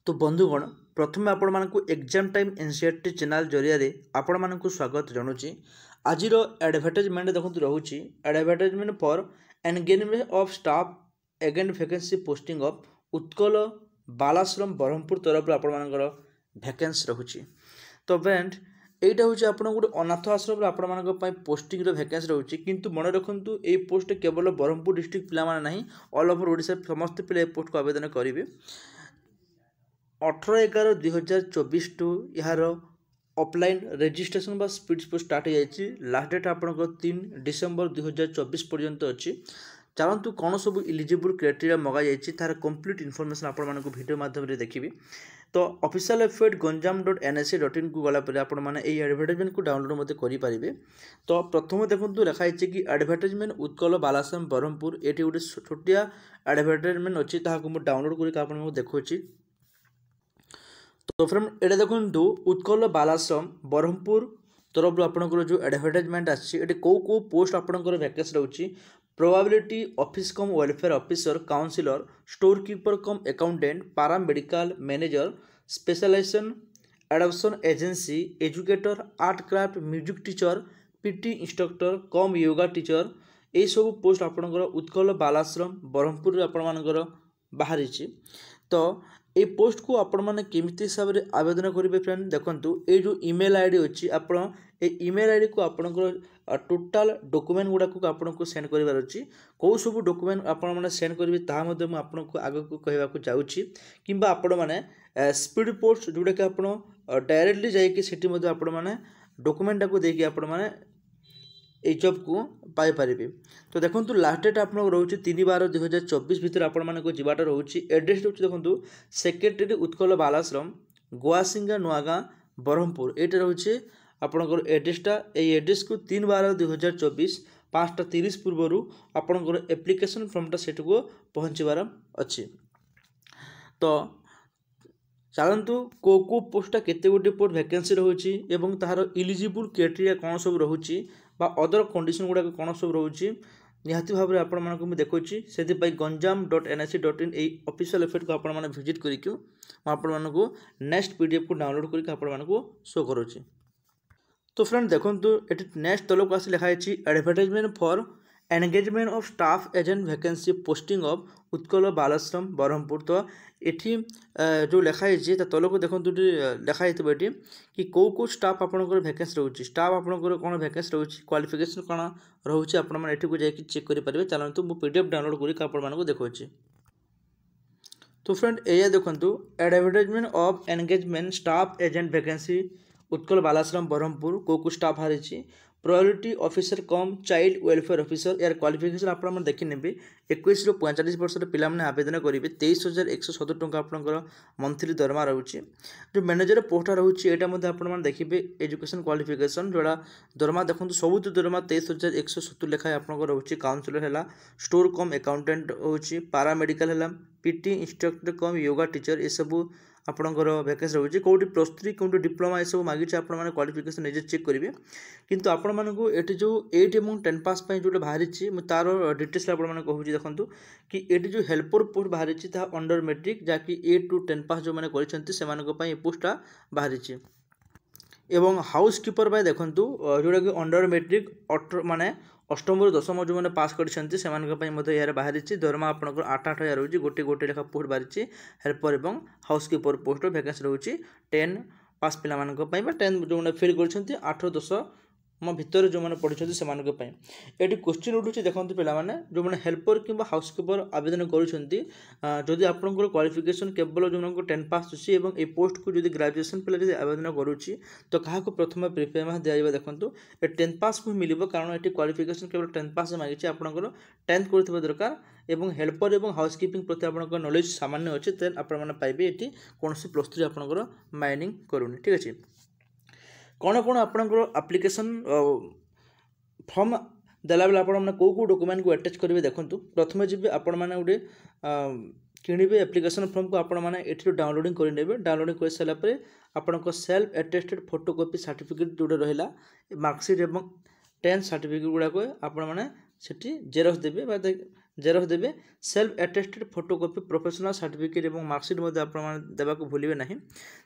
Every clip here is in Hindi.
तो बंधुगण प्रथम आपण मानकु एग्जाम टाइम एनसीईआरटी चैनल जरिया रे आपण मानकु स्वागत जणुची। आज एडवर्टाइजमेंट देखंतु रहउची advertisement for engagement of staff again vacancy posting of Utkal Balashram Brahmapur तरफ आपण मानकर वैकेंसी रहउची। तो फ्रेंड এইটা হচ্ছে আপনার গোটে অনাথ আশ্রমে আপনার পোস্টিংর ভ্যাকেন্সি রয়েছে, কিন্তু মনে রাখতু এই পোস্ট কেবল ব্রহ্মপুর ডিস্ট্রিক্ট পিলা মানে না, অল ওভর ওড়িশা সমস্ত পিলা এই পোস্ট को आवेदन करेंगे। 18/11/2024 टू यार ऑफलाइन रजिस्ट्रेशन बा स्पीड पोस्ट स्टार्ट हो जाए। लास्ट डेट आपंकर 3 डिसेम्बर 2024 पर्यंत अच्छी। चलतु कौन सब इलिजिबल क्राइटेरिया मगा जाइए तार कंप्लीट इनफॉरमेशन आपण मानक वीडियो माध्यम देखिए। तो ऑफिशियल वेबसाइट ganjam.nse.in को गलापर आपण मैंने एडवर्टाइजमेंट को डाउनलोड करेंगे। तो प्रथम देखो लिखाई कि एडवर्टाइजमेंट उत्कल बालाश्रम ब्रह्मपुर ये गोटे छोटिया एडवर्टाइजमेंट अच्छी डाउनलोड कर देखी। तो फ्रेंड ये देखो उत्कल बालाश्रम ब्रह्मपुर तरफ आपंकर जो एडवर्टाइजमेंट आसी कौ कौ पोस्ट आपंकर वैकेंसी रोचे। Probability office cum welfare officer counsellor store keeper cum accountant paramedical manager specialisation adoption agency educator art craft music teacher PT instructor cum yoga teacher यही सब पोस्ट आपंकर उत्कल बालाश्रम ब्रह्मपुर आपंकर बाहरी। तो ये पोस्ट को आपण मैंने केमिति हिसाब से आवेदन करेंगे। फ्रेंड देखो ये जो ईमेल आईडी अच्छी आप ईमेल आईडी को आपंकर टोटाल डॉक्यूमेंट गुड़ाक आपको सेंड करार अच्छी। कौ सब डॉक्यूमेंट आपने सेंड करेंगे ताहा आपको आग को कहवाक चाहूँगी कि आपण मैंने स्पीड पोस्ट जोटा कि आप डायरेक्टली जाकि आपण मैंने डॉक्यूमेंट को देकी आपण मैंने ये जॉब को पाइपर। तो देखो लास्ट डेट आप रोचे 3/12/2024 भितर आपको जीवाटा रोचे। एड्रेस रोचे देखो सेक्रेटरी उत्कल बालाश्रम गोआसिंगा नुआगाँ ब्रह्मपुर ये रोचे आपंकर एड्रेसटा। ये एड्रेस को 3/12/2024 5:30 पूर्व आपंकर एप्लिकेशन फॉर्मटा सेट को पहुँचबार अच्छी। तो चलतु को पोस्टा केते गोटे पोस्ट वैकेंसी रोचे एवं तार इलिजिबल क्राइटेरिया कौन सब रोचे बा अदर कंडीशन गुड़ाक कौन सब रोचे निहाती भाव में आपण मानक देखुची। से ganjam.nse.in ये ऑफिशियल वेबसाइट को आपण माने विजिट करिकु आपण मानक नेक्स्ट पीडीएफ को डाउनलोड करके आपण मानक शो करूची। तो फ्रेंड देखंतु एटी नेक्स्ट तलक आसी लिखा है advertisement for engagement of staff agent vacancy posting of Utkal Balashram Brahmapur. तो ये जो लिखाई तल को देखो लिखाई ये कि कौ कौ स्टाफ आपंकर वैकेंसी रोचे स्टाफ आपंकर कौन वैकेंसी रोचे क्वालिफिकेशन कौन रोचे आपने को जाकि चेक करेंगे। चलतु मुझे पीडीएफ डाउनलोड कर देखुची। तो फ्रेंड ये देखो advertisement of engagement staff agent vacancy Utkal Balashram Brahmapur कौ कौ स्टाफ हारी। Priority officer cum child welfare officer यार क्वालिफिकेशन आप देखी ने 21 ରୁ 45 वर्ष पिला आवेदन करेंगे। 23,170 टंका आपंकर मंथली दरमा रोचे। जो मैनेजर पोस्ट रोचे यहाँ आपने देखिए एजुकेशन क्वालिफिकेशन जोड़ा दरमा देखो सब दरमा 23,170 लेखाएं आपंकर रोचे। काउंसिलर है स्टोर कम अकाउंटेंट होची पैरामेडिकल है PT instructor cum yoga teacher ये सब आपंकर वैकेंसी रोचे। कौटी +3 कौटी डिप्लोमा ये सब मांगी आपने क्वालिफिकेशन निजे चेक करेंगे। किंतु आपण मानक ये जो 8 और 10 पास जो बाहरी तार डिटेल्स आपने कहूँ देखो कि ये जो हेल्पर पोस्ट बाहरी अंडर मेट्रिक जहाँकि 8 to 10 पास जो मैंने कर पोस्टा बाहरी। एवं हाउस कीपर बाय देखो जोटा कि अंडर मेट्रिक माने अष्टम ରୁ 10ମ जो मैंने पास कर यार बाहरी। दरमा आपंकर 8,000 रोचे गोटे गोटे लेखा पोस्ट बाहरी। हेल्पर और हाउस कीपर पोस्ट वैकेंसी रोचे 10 पास पिला 10 जो मैंने फेल कर 8 10 भितर जो मैंने पढ़ी से ये क्वेश्चन उठू देखो पे जो मैंने हेल्पर कि हाउस कीपर आवेदन करुँच आपंकर क्वालिफिकेशन केवल जो 10 पास अच्छी ये पोस्ट को जो ग्रेजुएशन पे आवेदन करुँच तो क्या प्रथम प्रिफरेंस दिया देखो ये 10 पास को मिल कारण ये क्वालिफिकेशन केवल 10 पास मांगी आपंकर 10th कर दरकार एवं हेल्पर और हाउस कीपिंग प्रति आपंकर नॉलेज सामान्य अच्छे देन आपने पाइबे ये कौन +3 आपंकर माइनिंग करूनी। ठीक अच्छे कौन कौन आपंकर एप्लिकेशन फॉर्म देला बेले आपने कौ कौ डॉक्यूमेंट को अटैच करेंगे। देखो प्रथम जी आपण मैंने गोटे किणवे एप्लिकेशन फॉर्म को आपण मैंने ये डाउनलोडिंग करेंगे। डाउनलोडिंग कर सारापर आपंक सेल्फ अटेस्टेड फोटोकॉपी सर्टिफिकेट जोटा रहा मार्कसीट और 10th सर्टिफिकेट गुड़ाक आपण मैंने जेरक्स देवे जेरक्स देवे self attested photocopy professional certificate और मार्कशीट देवाक भूलिए ना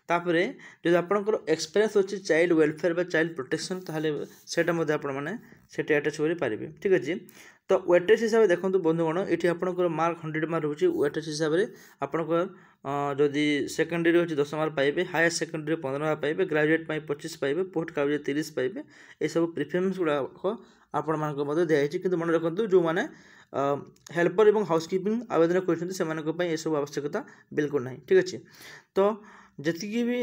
तापर जो आपंकर एक्सपीरियंस अच्छी चाइल्ड वेलफेयर चाइल्ड प्रोटेक्शन ताहले सेटा आपने अटैच करेंगे ठीक अच्छे। तो वेटेज हिसाब से देखो बंधुगण ये आपंकर मार्क 100 मार्क रोचे वेटेज हिसाब से आपंकर जदि सेकेंडरी अच्छे 10 मार्क पाइबे हायर सेकेंडरी 15 मार्क पाइबे ग्रेजुएट 25 पाइबे पोस्ट ग्रेजुएट 30 पाइबे ये सब प्रिफरेन्स गुड़ाक आपण मानक दिखाई कि मन रखु जो मैंने हेल्पर और हाउसकीपिंग आवेदन कर सब आवश्यकता बिल्कुल ना ठीक अच्छे। तो जी भी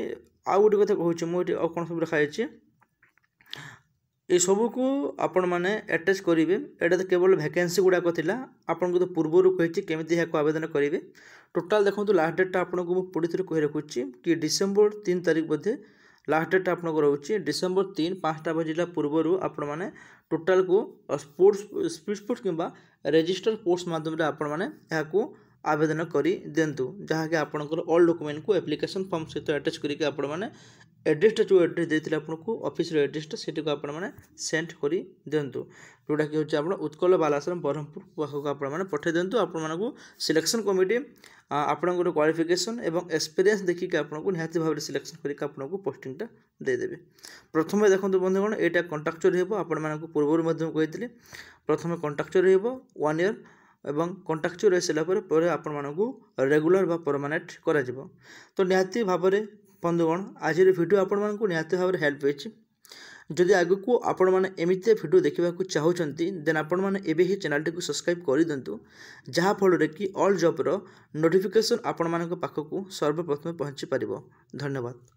आउ गोटे कथा कहूँ मुझे कौन सब रखाई ये सबू को आपण मैंने अटैच करेंगे एटा तो केवल वैकेंसी गुड़ाक थी आपन को तो पूर्वर कही केमी आवेदन करेंगे टोटाल देखो लास्ट डेटा आपको पुणी थे कही रखुच्छी कि डिसेम्बर 3 तारीख बोधे लास्ट डेट आपको रोचे डिसेम्बर 3 5टा बजिला पूर्वर आपण मैंने टोटाल को स्पोर्ट्स किंबा रजिस्टर पोस्ट माध्यम आपण मैंने आवेदन कर दिंतु जहाँकि आपंकर ऑल डॉक्यूमेंट को एप्लिकेशन फॉर्म सहित अटैच करके आपण मैंने एड्रेसटा जो एड्रेस देते आपको ऑफिस एड्रेसटा से आपने सेंड कर दिंतु जोटा कि हूँ आप उत्कल बालाश्रम ब्रह्मपुर पाखक आपने पठे दिंतु आपको सिलेक्शन कमिटी आपंकर क्वालिफिकेशन एवं एक्सपीरियंस देखिए आपको निहाती भाव सिलेक्शन करके आपको पोस्टिंगटा देदेवे। प्रथम देखो बंधुगण यहाँ कंट्राक्चुअल हो पूर्व कही प्रथम कंट्राक्चुअल हो 1 ईयर एवं कंट्राक्चुअल हो सारापर आपण रेगुलर बा परमानेंट करा जिवो। तो निहाती भाव में बंधुगण आज वीडियो आपण मानक निहाती भाव हेल्प होइछि जदि आगु आपण माने एमितिया वीडियो देखा चाहूँगी देन आपण माने एबे ही चैनल टी सब्सक्राइब कर दिंतु जहाँ फल कि ऑल जॉब रो नोटिफिकेशन आपण मानक पाखक सर्वप्रथम पहुँची पारिबो। धन्यवाद।